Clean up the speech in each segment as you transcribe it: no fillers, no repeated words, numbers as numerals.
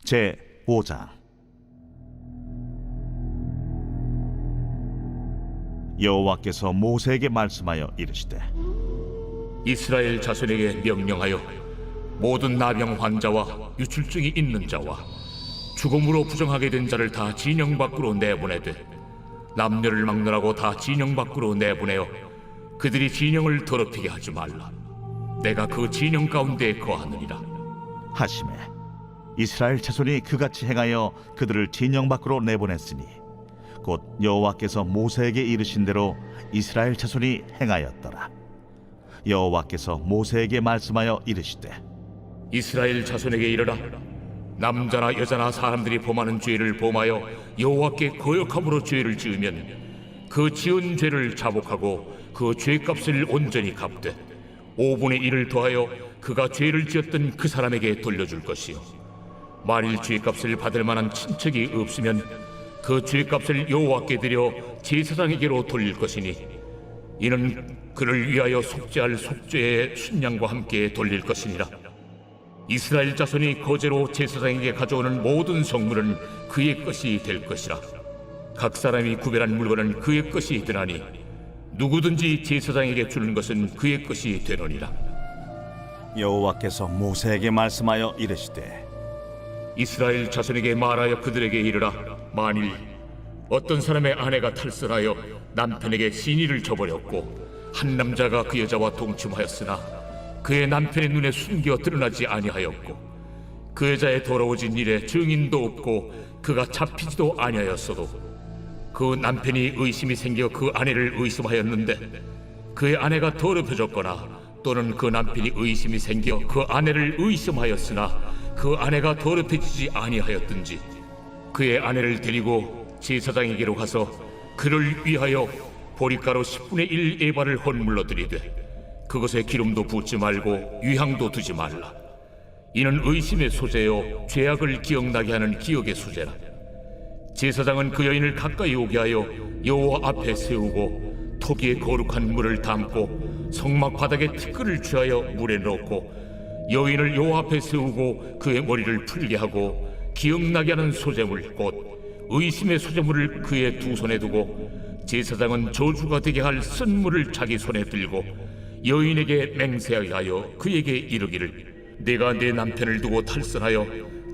제 5장. 여호와께서 모세에게 말씀하여 이르시되, 이스라엘 자손에게 명령하여 모든 나병 환자와 유출증이 있는 자와 죽음으로 부정하게 된 자를 다 진영 밖으로 내보내되 남녀를 막론하고 다 진영 밖으로 내보내어 그들이 진영을 더럽히게 하지 말라. 내가 그 진영 가운데 거하느니라 하시매 이스라엘 자손이 그같이 행하여 그들을 진영 밖으로 내보냈으니 곧 여호와께서 모세에게 이르신 대로 이스라엘 자손이 행하였더라. 여호와께서 모세에게 말씀하여 이르시되, 이스라엘 자손에게 이르라. 남자나 여자나 사람들이 범하는 죄를 범하여 여호와께 거역함으로 죄를 지으면 그 지은 죄를 자복하고 그 죄값을 온전히 갚되 5분의 1을 더하여 그가 죄를 지었던 그 사람에게 돌려줄 것이요, 만일 죄값을 받을 만한 친척이 없으면 그 죄값을 여호와께 드려 제사장에게로 돌릴 것이니 이는 그를 위하여 속죄할 속죄의 순양과 함께 돌릴 것이니라. 이스라엘 자손이 거제로 제사장에게 가져오는 모든 성물은 그의 것이 될 것이라. 각 사람이 구별한 물건은 그의 것이 되나니 누구든지 제사장에게 주는 것은 그의 것이 되느니라. 여호와께서 모세에게 말씀하여 이르시되, 이스라엘 자손에게 말하여 그들에게 이르라. 만일 어떤 사람의 아내가 탈선하여 남편에게 신의를 저버렸고 한 남자가 그 여자와 동침하였으나 그의 남편의 눈에 숨겨 드러나지 아니하였고 그 여자의 더러워진 일에 증인도 없고 그가 잡히지도 아니하였어도 그 남편이 의심이 생겨 그 아내를 의심하였는데 그의 아내가 더럽혀졌거나 또는 그 남편이 의심이 생겨 그 아내를 의심하였으나 그 아내가 더럽혀지지 아니하였든지 그의 아내를 데리고 제사장에게로 가서 그를 위하여 보리가루 10분의 1 에바를 헌물로 드리되 그것에 기름도 붓지 말고 유향도 두지 말라. 이는 의심의 소재요 죄악을 기억나게 하는 기억의 소재라. 제사장은 그 여인을 가까이 오게 하여 여호와 앞에 세우고 토기에 거룩한 물을 담고 성막 바닥에 티끌을 취하여 물에 넣고 여인을 여호와 앞에 세우고 그의 머리를 풀게 하고 기억나게 하는 소재물 곧 의심의 소재물을 그의 두 손에 두고 제사장은 저주가 되게 할 쓴물을 자기 손에 들고 여인에게 맹세하여 그에게 이르기를, 내가 내 남편을 두고 탈선하여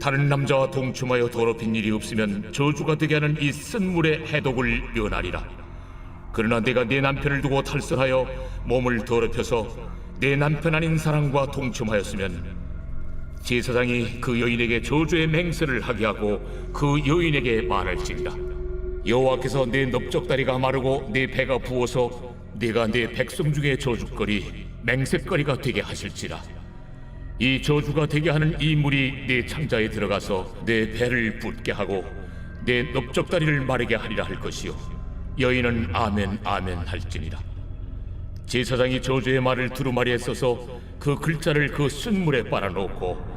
다른 남자와 동침하여 더럽힌 일이 없으면 저주가 되게 하는 이 쓴물의 해독을 면하리라. 그러나 내가 내 남편을 두고 탈선하여 몸을 더럽혀서 내 남편 아닌 사람과 동침하였으면 제사장이 그 여인에게 저주의 맹세를 하게 하고 그 여인에게 말할지니라. 여호와께서 내 넓적다리가 마르고 내 배가 부어서 네가 내 백성 중에 저주거리 맹세거리가 되게 하실지라. 이 저주가 되게 하는 이 물이 내 창자에 들어가서 내 배를 붓게 하고 내 넓적다리를 마르게 하리라 할 것이요, 여인은 아멘 아멘 할지니라. 제사장이 저주의 말을 두루마리에 써서 그 글자를 그 쓴물에 빨아놓고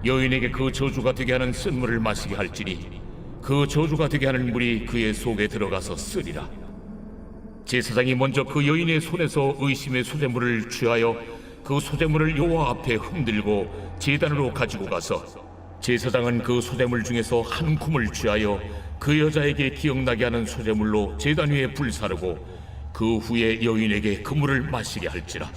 여인에게 그 저주가 되게 하는 쓴물을 마시게 할지니 그 저주가 되게 하는 물이 그의 속에 들어가서 쓰리라. 제사장이 먼저 그 여인의 손에서 의심의 소재물을 취하여 그 소재물을 여호와 앞에 흔들고 제단으로 가지고 가서 제사장은 그 소재물 중에서 한 쿰을 취하여 그 여자에게 기억나게 하는 소재물로 제단 위에 불사르고 그 후에 여인에게 그 물을 마시게 할지라.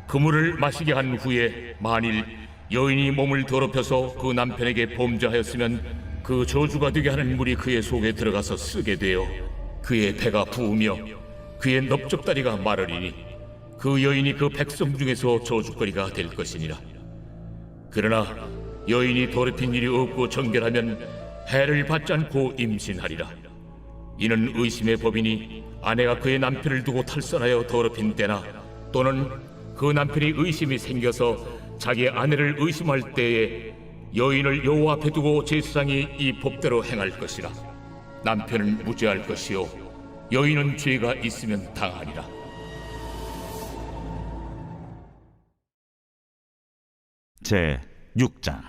그 물을 마시게 한 후에 만일 여인이 몸을 더럽혀서 그 남편에게 범죄하였으면 그 저주가 되게 하는 물이 그의 속에 들어가서 쓰게 되어 그의 배가 부으며 그의 넓적다리가 마르리니 그 여인이 그 백성 중에서 저주거리가 될 것이니라. 그러나 여인이 더럽힌 일이 없고 정결하면 해를 받지 않고 임신하리라. 이는 의심의 법이니 아내가 그의 남편을 두고 탈선하여 더럽힌 때나 또는 그 남편이 의심이 생겨서 자기 아내를 의심할 때에 여인을 여호와 앞에 두고 제사장이 이 법대로 행할 것이라. 남편은 무죄할 것이요 여인은 죄가 있으면 당하리라. 제 6장.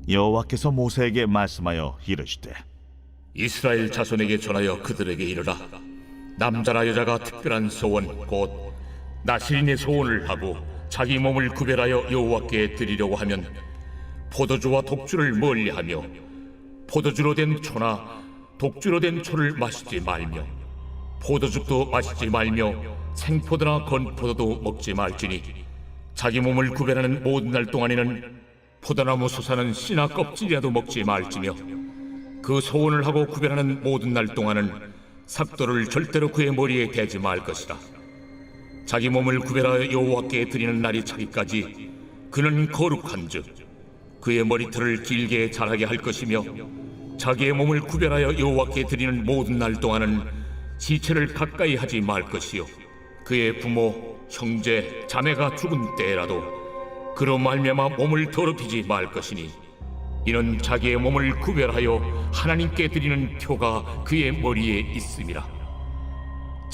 여호와께서 모세에게 말씀하여 이르시되, 이스라엘 자손에게 전하여 그들에게 이르라. 남자나 여자가 특별한 소원 곧 나시린의 소원을 하고 자기 몸을 구별하여 여호와께 드리려고 하면 포도주와 독주를 멀리하며 포도주로 된 초나 독주로 된 초를 마시지 말며 포도즙도 마시지 말며 생포도나 건포도도 먹지 말지니 자기 몸을 구별하는 모든 날 동안에는 포도나무 솟아는 씨나 껍질이라도 먹지 말지며 그 소원을 하고 구별하는 모든 날 동안은 삭도를 절대로 그의 머리에 대지 말 것이라. 자기 몸을 구별하여 여호와께 드리는 날이 차기까지 그는 거룩한즉 그의 머리털을 길게 자라게 할 것이며 자기의 몸을 구별하여 여호와께 드리는 모든 날 동안은 시체를 가까이 하지 말 것이요 그의 부모, 형제, 자매가 죽은 때라도 그로 말미암아 몸을 더럽히지 말 것이니 이는 자기의 몸을 구별하여 하나님께 드리는 표가 그의 머리에 있음이라.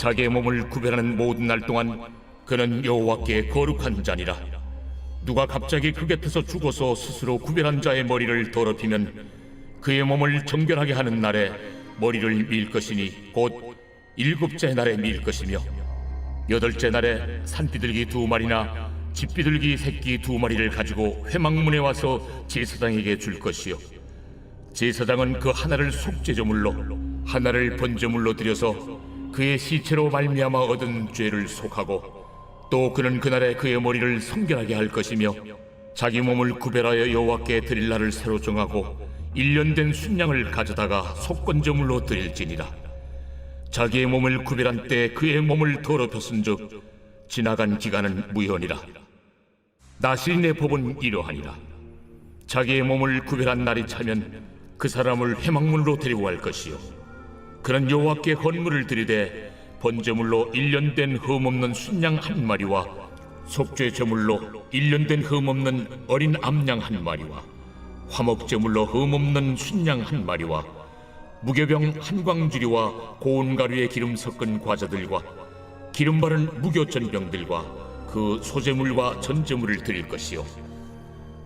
자기의 몸을 구별하는 모든 날 동안 그는 여호와께 거룩한 자니라. 누가 갑자기 그 곁에서 죽어서 스스로 구별한 자의 머리를 더럽히면 그의 몸을 정결하게 하는 날에 머리를 밀 것이니 곧 7째 날에 밀 것이며 8째 날에 산비둘기 2마리나 집비둘기 새끼 2마리를 가지고 회막문에 와서 제사장에게 줄 것이요 제사장은 그 하나를 속죄제물로 하나를 번제물로 드려서 그의 시체로 말미암아 얻은 죄를 속하고 또 그는 그날에 그의 머리를 성결하게 할 것이며 자기 몸을 구별하여 여호와께 드릴 날을 새로 정하고 1년 된 순양을 가져다가 속건제물로 드릴지니라. 자기의 몸을 구별한 때 그의 몸을 더럽혔은즉 지나간 기간은 무효니라. 나실인의 법은 이러하니라. 자기의 몸을 구별한 날이 차면 그 사람을 회막문으로 데리고 갈 것이요 그는 여호와께 헌물을 드리되 번제물로 1년 된 흠없는 순양 1마리와 속죄 제물로 1년 된 흠없는 어린 암양 1마리와 화목제물로 흠없는 순양 1마리와 무교병 1광주리와 고운 가루에 기름 섞은 과자들과 기름 바른 무교전병들과 그 소제물과 전제물을 드릴 것이요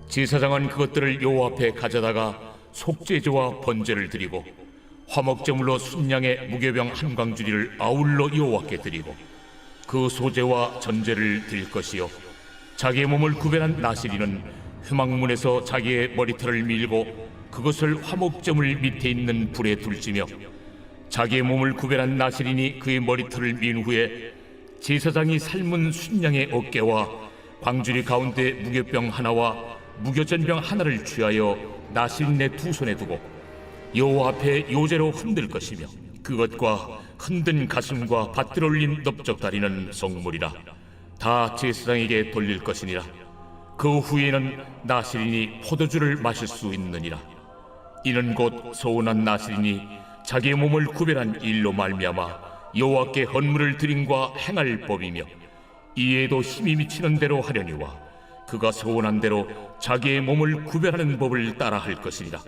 제사장은 그것들을 여호와 앞에 가져다가 속죄제와 번제를 드리고 화목제물로 순양의 무교병 1광주리를 아울러 여호와께 드리고 그 소제와 전제를 드릴 것이요 자기의 몸을 구별한 나시리는 회막문에서 자기의 머리털을 밀고 그것을 화목제물 밑에 있는 불에 둘지며 자기의 몸을 구별한 나시린이 그의 머리털을 민 후에 제사장이 삶은 순양의 어깨와 광주리 가운데 무교병 하나와 무교전병 하나를 취하여 나시린의 2손에 두고 여호와 앞에 요제로 흔들 것이며 그것과 흔든 가슴과 받들어 올린 넓적다리는 성물이라. 다 제사장에게 돌릴 것이니라. 그 후에는 나시린이 포도주를 마실 수 있느니라. 이는 곧 서운한 나시린이 자기의 몸을 구별한 일로 말미암아 여호와께 헌물을 드림과 행할 법이며 이에도 힘이 미치는 대로 하려니와 그가 서운한 대로 자기의 몸을 구별하는 법을 따라 할 것이니라.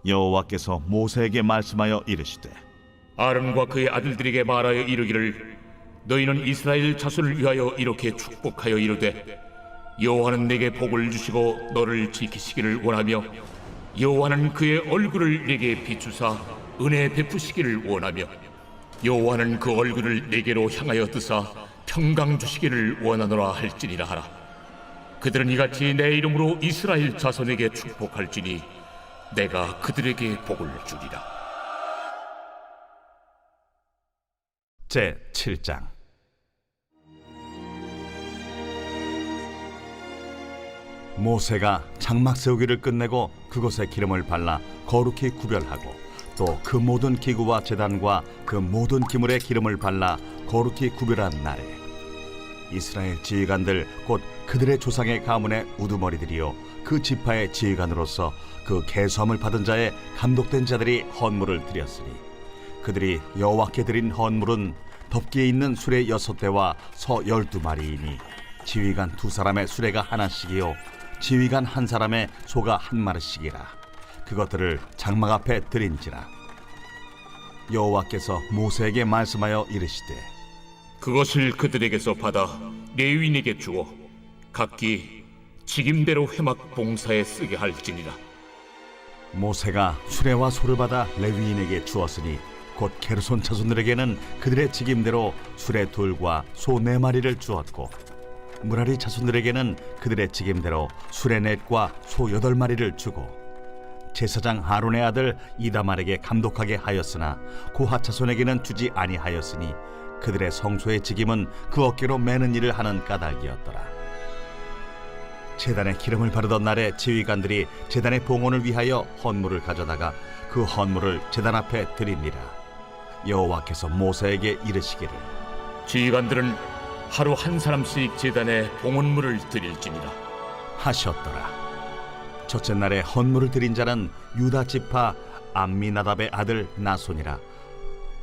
여호와께서 모세에게 말씀하여 이르시되 아론과 그의 아들들에게 말하여 이르기를 너희는 이스라엘 자손을 위하여 이렇게 축복하여 이르되 여호와는 내게 복을 주시고 너를 지키시기를 원하며 여호와는 그의 얼굴을 내게 비추사 은혜 베푸시기를 원하며 여호와는 그 얼굴을 내게로 향하여 드사 평강 주시기를 원하노라 할지니라 하라. 그들은 이같이 내 이름으로 이스라엘 자손에게 축복할지니 내가 그들에게 복을 주리라. 제 7장. 모세가 장막 세우기를 끝내고 그곳에 기름을 발라 거룩히 구별하고 또 그 모든 기구와 제단과 그 모든 기물에 기름을 발라 거룩히 구별한 날에 이스라엘 지휘관들 곧 그들의 조상의 가문의 우두머리들이요 그 지파의 지휘관으로서 그 계수함을 받은 자의 감독된 자들이 헌물을 드렸으니 그들이 여호와께 드린 헌물은 덮기에 있는 수레 6대와 서 12마리이니 지휘관 2사람의 수레가 하나씩이요 지휘관 1사람의 소가 1마리씩이라. 그것들을 장막 앞에 드린지라. 여호와께서 모세에게 말씀하여 이르시되 그것을 그들에게서 받아 레위인에게 주어 각기 직임대로 회막 봉사에 쓰게 할지니라. 모세가 수레와 소를 받아 레위인에게 주었으니 곧 게르손 자손들에게는 그들의 직임대로 수레 2과 소 4마리를 주었고 무라리 자손들에게는 그들의 직임대로 수레넷과 소 8마리를 주고 제사장 아론의 아들 이다말에게 감독하게 하였으나 고핫 자손에게는 주지 아니하였으니 그들의 성소의 직임은 그 어깨로 매는 일을 하는 까닭이었더라. 제단에 기름을 바르던 날에 지휘관들이 제단의 봉헌을 위하여 헌물을 가져다가 그 헌물을 제단 앞에 드립니다. 여호와께서 모세에게 이르시기를 지휘관들은 하루 한 사람씩 제단에 봉헌물을 드릴지니라 하셨더라. 첫째 날에 헌물을 드린 자는 유다 지파 암미나답의 아들 나손이라.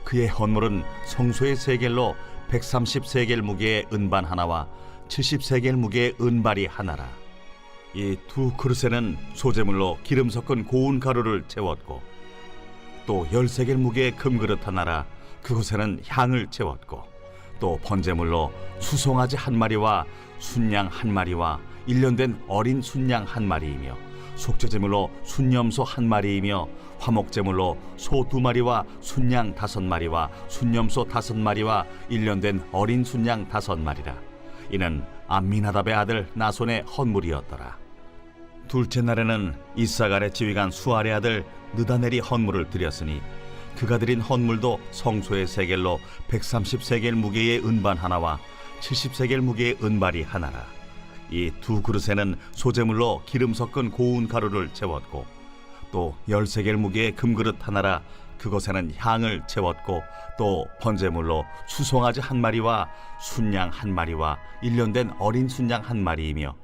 그의 헌물은 성소의 세겔로 130세겔 무게의 은반 하나와 70세겔 무게의 은발이 하나라. 이 두 그릇에는 소재물로 기름 섞은 고운 가루를 채웠고 또 10세겔 무게의 금그릇 하나라. 그곳에는 향을 채웠고 또 번제물로 수송아지 한 마리와 순양 한 마리와 일년된 어린 순양 한 마리이며 속죄제물로 순염소 한 마리이며 화목제물로 소 2마리와 순양 5마리와 순염소 5마리와 일년된 어린 순양 5마리라. 이는 암미나답의 아들 나손의 헌물이었더라. 둘째 날에는 이사갈의 지휘관 수알의 아들 느다넬이 헌물을 드렸으니 그가 드린 헌물도 성소의 세겔로 130세겔 무게의 은반 하나와 70세겔 무게의 은발이 하나라. 이 두 그릇에는 소재물로 기름 섞은 고운 가루를 채웠고 또 10세겔 무게의 금그릇 하나라. 그곳에는 향을 채웠고 또 번제물로 수송아지 한 마리와 순양 한 마리와 일년된 어린 순양 한 마리이며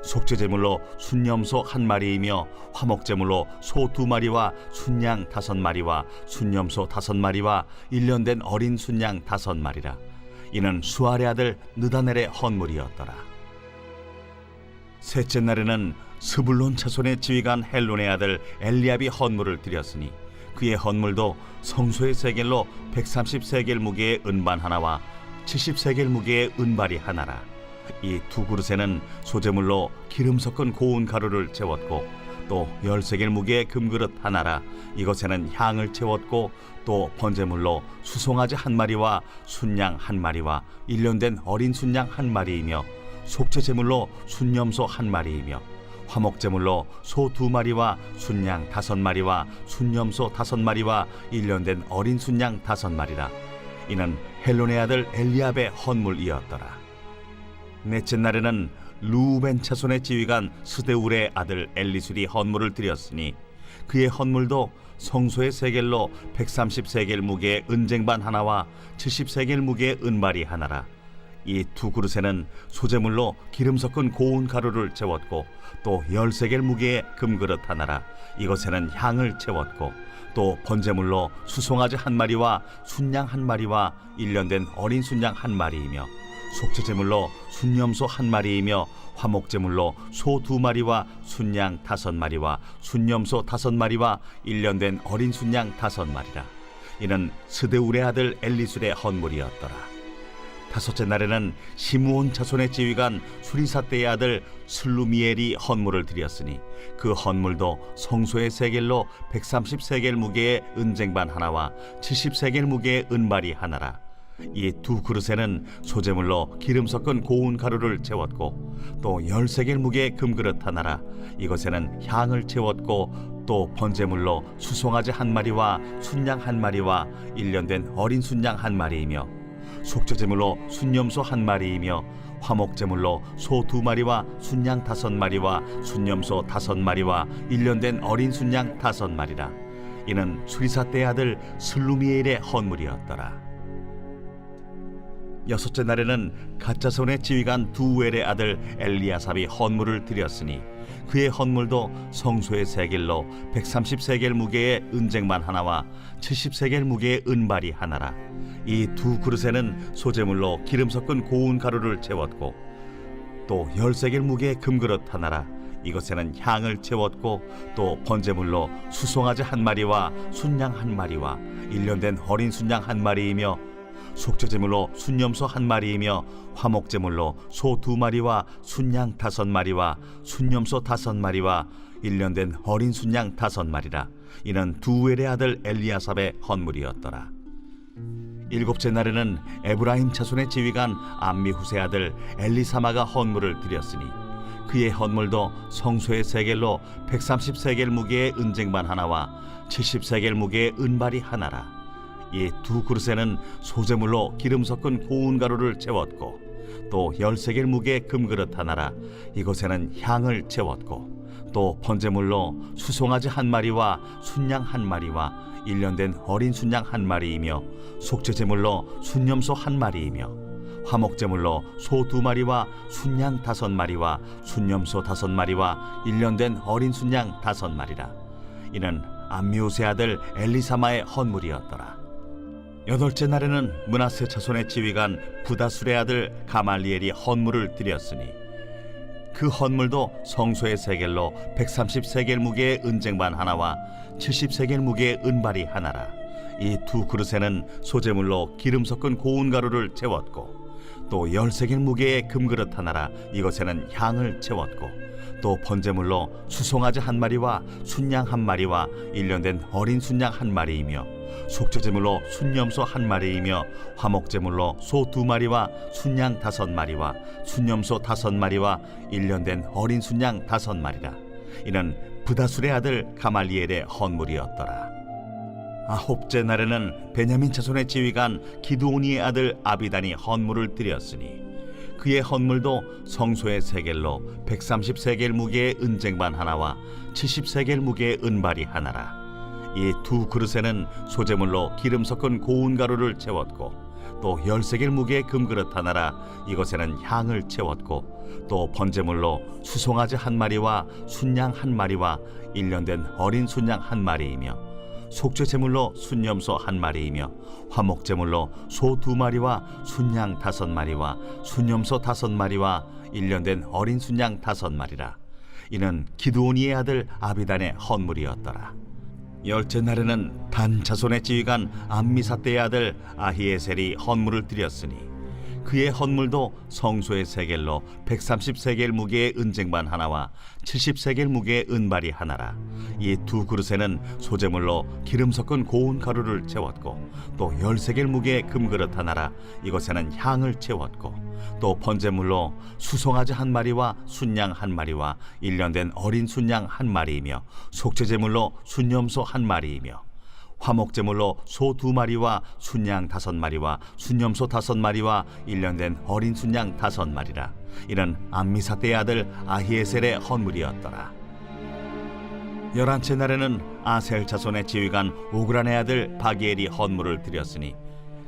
속죄제물로 순염소 한 마리이며 화목제물로 소 2마리와 순양 5마리와 순염소 5마리와 일년된 어린 순양 5마리라. 이는 수알의 아들 느다넬의 헌물이었더라. 셋째 날에는 스불론 자손의 지휘관 헬론의 아들 엘리압이 헌물을 드렸으니 그의 헌물도 성소의 세겔로 130세겔 무게의 은반 하나와 70세겔 무게의 은발이 하나라. 이 두 그릇에는 소재물로 기름 섞은 고운 가루를 채웠고 또 10세겔 무게의 금그릇 하나라. 이것에는 향을 채웠고 또 번제물로 수송아지 한 마리와 순양 한 마리와 일년된 어린 순양 한 마리이며 속죄제물로 순염소 한 마리이며 화목제물로 소 2마리와 순양 5마리와 순염소 5마리와 일년된 어린 순양 5마리라. 이는 헬론의 아들 엘리압의 헌물이었더라. 넷째 날에는 루벤 자손의 지휘관 스데울의 아들 엘리술이 헌물을 드렸으니 그의 헌물도 성소의 세겔로 130세겔 무게의 은쟁반 하나와 70세겔 무게의 은발이 하나라. 이 두 그릇에는 소재물로 기름 섞은 고운 가루를 채웠고 또 10세겔 무게의 금그릇 하나라. 이것에는 향을 채웠고 또 번제물로 수송아지 한 마리와 순양 한 마리와 일년된 어린 순양 한 마리이며 속죄제물로 순염소 한 마리이며 화목제물로 소 2마리와 순양 5마리와 순염소 5마리와 일년된 어린 순양 5마리라. 이는 스데울의 아들 엘리술의 헌물이었더라. 다섯째 날에는 시므온 자손의 지휘관 수리사떼의 아들 슬루미엘이 헌물을 드렸으니 그 헌물도 성소의 세겔로 130세겔 무게의 은쟁반 하나와 70세겔 무게의 은발이 하나라. 이 두 그릇에는 소재물로 기름 섞은 고운 가루를 채웠고 또 10세겔 무게의 금그릇 하나라. 이것에는 향을 채웠고 또 번제물로 수송아지 한 마리와 순양 한 마리와 일년된 어린 순양 한 마리이며 속죄제물로 순염소 한 마리이며 화목제물로 소 2마리와 순양 5마리와 순염소 5마리와 일년된 어린 순양 5마리라. 이는 수리사떼의 아들 슬루미엘의 헌물이었더라. 여섯째 날에는 갓자손의 지휘관 두웰의 아들 엘리아삽이 헌물을 드렸으니 그의 헌물도 성소의 세겔로 130세겔 무게의 은쟁반 하나와 70세겔 무게의 은발이 하나라. 이 두 그릇에는 소재물로 기름 섞은 고운 가루를 채웠고 또 10세겔 무게의 금그릇 하나라. 이것에는 향을 채웠고 또 번제물로 수송아지 한 마리와 순양 한 마리와 일년된 어린 순양 한 마리이며 속죄제물로 순염소 한 마리이며 화목제물로 소 2마리와 순양 5마리와 순염소 5마리와 일년된 어린 순양 5마리라. 이는 두웰의 아들 엘리아삽의 헌물이었더라. 일곱째 날에는 에브라임 자손의 지휘관 암미후세 아들 엘리사마가 헌물을 드렸으니 그의 헌물도 성소의 세겔로 130세겔 무게의 은쟁반 하나와 70세겔 무게의 은발이 하나라. 이 두 그릇에는 소재물로 기름 섞은 고운 가루를 채웠고 또 10세겔 무게의 금그릇 하나라. 이것에는 향을 채웠고 또 번제물로 수송아지 한 마리와 순양 한 마리와 일년된 어린 순양 한 마리이며 속죄제물로 순염소 한 마리이며 화목제물로 소 2마리와 순양 5마리와 순염소 5마리와 일년된 어린 순양 5마리라. 이는 암미우세 아들 엘리사마의 헌물이었더라. 여덟째 날에는 므낫세 자손의 지휘관 부다술의 아들 가말리엘이 헌물을 드렸으니 그 헌물도 성소의 세겔로 130세겔 무게의 은쟁반 하나와 70세겔 무게의 은발이 하나라. 이 두 그릇에는 소재물로 기름 섞은 고운 가루를 채웠고 또 10세겔 무게의 금그릇 하나라. 이것에는 향을 채웠고 또 번제물로 수송아지 한 마리와 순양 한 마리와 일년된 어린 순양 한 마리이며 속죄제물로 순염소 한 마리이며 화목제물로 소 2마리와 순양 5마리와 순염소 5마리와 일년된 어린 순양 5마리라. 이는 부다술의 아들 가말리엘의 헌물이었더라. 아홉째 날에는 베냐민 자손의 지휘관 기드오니의 아들 아비단이 헌물을 드렸으니 그의 헌물도 성소의 세겔로 130세겔 무게의 은쟁반 하나와 70세겔 무게의 은발이 하나라. 이 두 그릇에는 소재물로 기름 섞은 고운 가루를 채웠고 또 10세겔 무게의 금그릇 하나라. 이것에는 향을 채웠고 또 번제물로 수송아지 한 마리와 순양 한 마리와 일년된 어린 순양 한 마리이며 속죄제물로 순염소 한 마리이며 화목제물로 소 2마리와 순양 5마리와 순염소 5마리와 일년된 어린 순양 5마리라. 이는 기드오니의 아들 아비단의 헌물이었더라. 열째 날에는 단 자손의 지휘관 암미사대의 아들 아히에셀이 헌물을 드렸으니 그의 헌물도 성소의 세겔로 130세겔 무게의 은쟁반 하나와 70세겔 무게의 은발이 하나라. 이 두 그릇에는 소재물로 기름 섞은 고운 가루를 채웠고 또 10세겔 무게의 금그릇 하나라. 이것에는 향을 채웠고 또 번제물로 수송아지 한 마리와 순양 한 마리와 일년된 어린 순양 한 마리이며 속죄제물로 순염소 한 마리이며 화목제물로 소 2마리와 순양 5마리와 순염소 5마리와 일년된 어린 순양 5마리라. 이는 암미사대의 아들 아히에셀의 헌물이었더라. 11째 날에는 아셀 자손의 지휘관 오그란의 아들 바기엘이 헌물을 드렸으니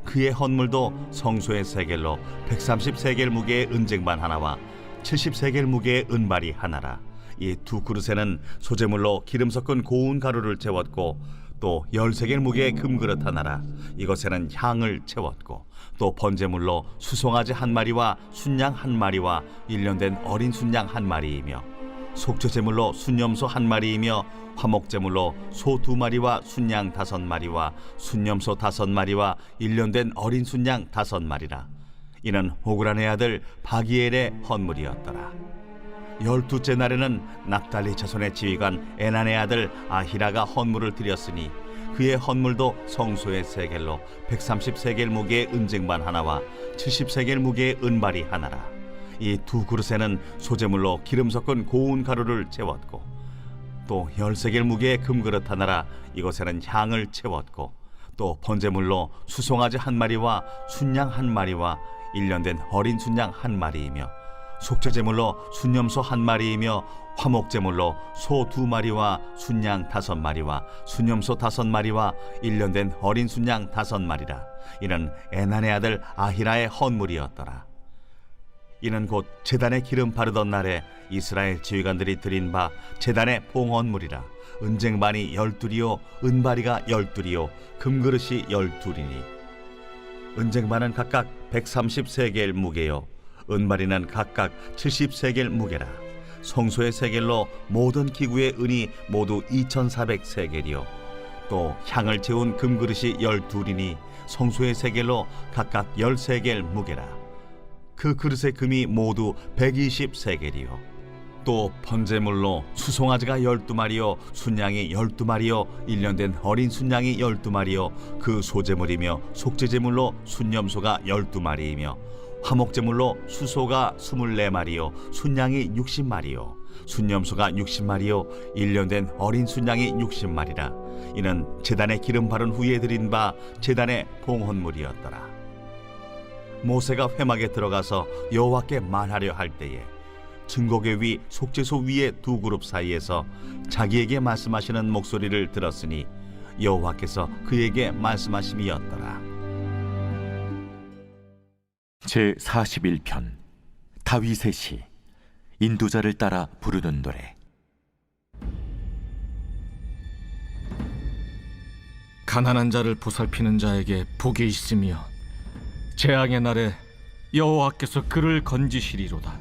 그의 헌물도 성소의 세겔로 130세겔 무게의 은쟁반 하나와 70세겔 무게의 은발이 하나라. 이 두 그릇에는 소재물로 기름 섞은 고운 가루를 채웠고 또 10세겔 무게의 금그릇 하나라. 이것에는 향을 채웠고 또 번제물로 수송아지 한 마리와 순양 한 마리와 일년된 어린 순양 한 마리이며 속죄제물로 순염소 한 마리이며 화목제물로 소 2마리와 순양 5마리와 순염소 5마리와 일년된 어린 순양 5마리라. 이는 오그란의 아들 바기엘의 헌물이었더라. 12째 날에는 납달리 자손의 지휘관 에난의 아들 아히라가 헌물을 드렸으니 그의 헌물도 성소의 세겔로 130세겔 무게의 은쟁반 하나와 70세겔 무게의 은발이 하나라. 이 두 그릇에는 소재물로 기름 섞은 고운 가루를 채웠고 또 10세겔 무게의 금그릇 하나라. 이것에는 향을 채웠고 또 번제물로 수송아지 한 마리와 순양 한 마리와 일년된 어린 순양 한 마리이며 속죄제물로 순염소 한 마리이며 화목제물로 소 2마리와 순양 5마리와 순염소 5마리와 일년된 어린 순양 5마리라. 이는 에난의 아들 아히라의 헌물이었더라. 이는 곧 제단에 기름 바르던 날에 이스라엘 지휘관들이 드린 바 제단의 봉헌물이라. 은쟁반이 12이요 은바리가 12이요 금그릇이 12이니 은쟁반은 각각 130세겔 무게요 은바리는 각각 70세겔 무게라. 성소의 세겔로 모든 기구의 은이 모두 2400세겔이요 또 향을 채운 금그릇이 12이니 성소의 세겔로 각각 10세겔 무게라. 그 그릇의 금이 모두 120세겔이요 또 번제물로 수송아지가 12마리요 순양이 12마리요 1년 된 어린 순양이 12마리요 그 소제물이며 속죄제물로 순염소가 12마리이며 화목제물로 수소가 24마리요 순양이 60마리요 순염소가 60마리요 1년 된 어린 순양이 60마리라. 이는 제단에 기름 바른 후에 드린 바 제단의 봉헌물이었더라. 모세가 회막에 들어가서 여호와께 말하려 할 때에 증거궤 위 속죄소 위의 두 그룹 사이에서 자기에게 말씀하시는 목소리를 들었으니 여호와께서 그에게 말씀하심이었더라. 제 41편 다윗의 시 인도자를 따라 부르는 노래. 가난한 자를 보살피는 자에게 복이 있으며 재앙의 날에 여호와께서 그를 건지시리로다.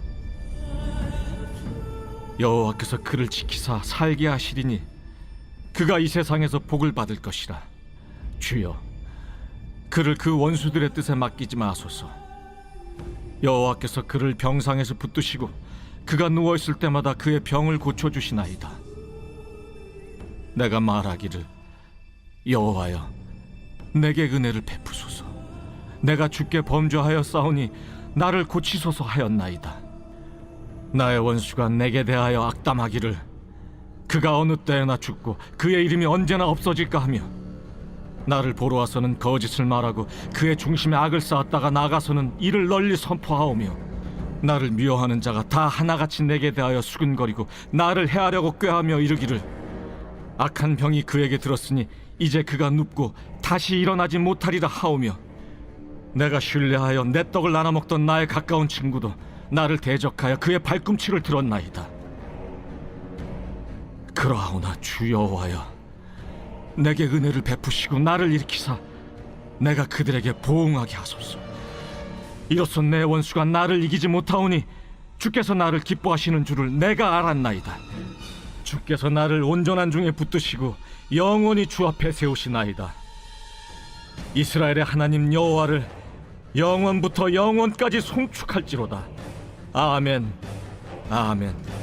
여호와께서 그를 지키사 살게 하시리니 그가 이 세상에서 복을 받을 것이라. 주여, 그를 그 원수들의 뜻에 맡기지 마소서. 여호와께서 그를 병상에서 붙드시고 그가 누워있을 때마다 그의 병을 고쳐주시나이다. 내가 말하기를 여호와여, 내게 은혜를 베푸소서. 내가 주께 범죄하여 싸우니 나를 고치소서 하였나이다. 나의 원수가 내게 대하여 악담하기를 그가 어느 때나 죽고 그의 이름이 언제나 없어질까 하며 나를 보러 와서는 거짓을 말하고 그의 중심에 악을 쌓았다가 나가서는 이를 널리 선포하오며 나를 미워하는 자가 다 하나같이 내게 대하여 수근거리고 나를 해하려고 꾀하며 이르기를 악한 병이 그에게 들었으니 이제 그가 눕고 다시 일어나지 못하리라 하오며 내가 신뢰하여 내 떡을 나눠 먹던 나의 가까운 친구도 나를 대적하여 그의 발꿈치를 들었나이다. 그러하오나 주 여호와여, 내게 은혜를 베푸시고 나를 일으키사 내가 그들에게 보응하게 하소서. 이로써 내 원수가 나를 이기지 못하오니 주께서 나를 기뻐하시는 줄을 내가 알았나이다. 주께서 나를 온전한 중에 붙드시고 영원히 주 앞에 세우시나이다. 이스라엘의 하나님 여호와를 영원부터 영원까지 송축할지로다. 아멘, 아멘.